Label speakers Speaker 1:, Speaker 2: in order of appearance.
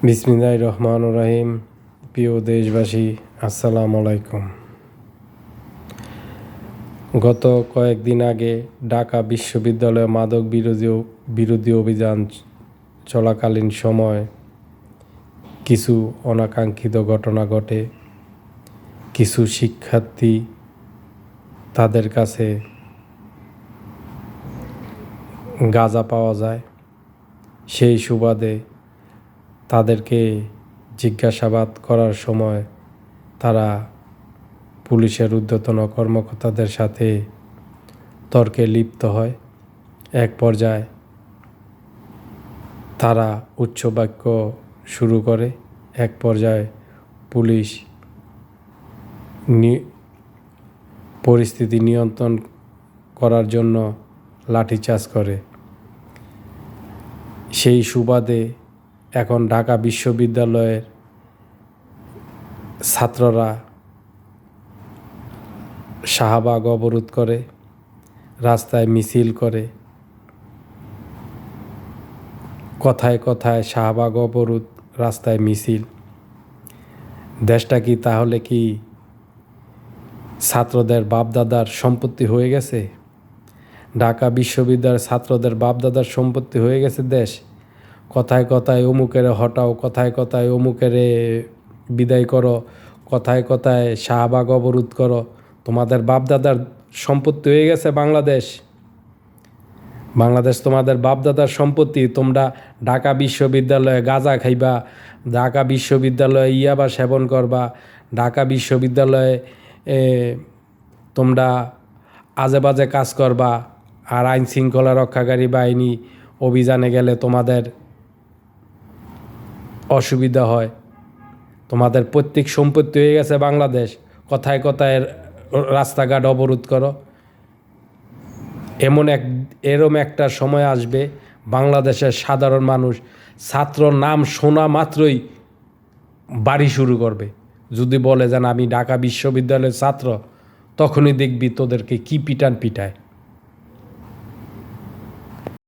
Speaker 1: বিসমিল্লাহির রহমানির রহিম। প্রিয় দেশবাসী, আসসালামু আলাইকুম। গত কয়েকদিন আগে ঢাকা বিশ্ববিদ্যালয়ে মাদক বিরোধী অভিযান চলাকালীন সময় কিছু অনাকাঙ্ক্ষিত ঘটনা ঘটে। কিছু শিক্ষার্থী তাদের কাছে গাঁজা পাওয়া যায়। সেই সুবাদে তাদেরকে জিজ্ঞাসাবাদ করার সময় তারা পুলিশের ঊর্ধ্বতন কর্মকর্তাদের সাথে তর্কে লিপ্ত হয়। এক পর্যায়ে তারা উচ্চবাক্য শুরু করে। এক পর্যায়ে পুলিশ পরিস্থিতি নিয়ন্ত্রণ করার জন্য লাঠিচার্জ করে। সেই সুবাদে এখন ঢাকা বিশ্ববিদ্যালয়ের ছাত্ররা শাহবাগ অবরোধ করে, রাস্তায় মিছিল করে। কথায় কথায় শাহবাগ অবরোধ, রাস্তায় মিছিল। দেশটা কি তাহলে কি ছাত্রদের বাপদাদার সম্পত্তি হয়ে গেছে? ঢাকা বিশ্ববিদ্যালয়ের ছাত্রদের বাপদাদার সম্পত্তি হয়ে গেছে দেশ? কথায় কথায় অমুকেরে হটাও, কথায় কথায় অমুকেরে বিদায় করো, কথায় কথায় শাহবাগ অবরোধ করো। তোমাদের বাপদাদার সম্পত্তি হয়ে গেছে বাংলাদেশ। বাংলাদেশ তোমাদের বাপদাদার সম্পত্তি। তোমরা ঢাকা বিশ্ববিদ্যালয়ে গাঁজা খাইবা, ঢাকা বিশ্ববিদ্যালয়ে ইয়াবা সেবন করবা, ঢাকা বিশ্ববিদ্যালয়ে তোমরা আজে বাজে কাজ করবা। আর আইন শৃঙ্খলা রক্ষাকারী বাহিনী অভিযানে গেলে তোমাদের অসুবিধা হয়। তোমাদের প্রত্যেক সম্পত্তি হয়ে গেছে বাংলাদেশ। কথায় কথায় রাস্তাঘাট অবরোধ করো। এরম একটা সময় আসবে বাংলাদেশের সাধারণ মানুষ ছাত্র নাম শোনা মাত্রই বাড়ি শুরু করবে। যদি বলে যেন আমি ঢাকা বিশ্ববিদ্যালয়ের ছাত্র, তখনই দেখবি তোদেরকে কি পিটায়।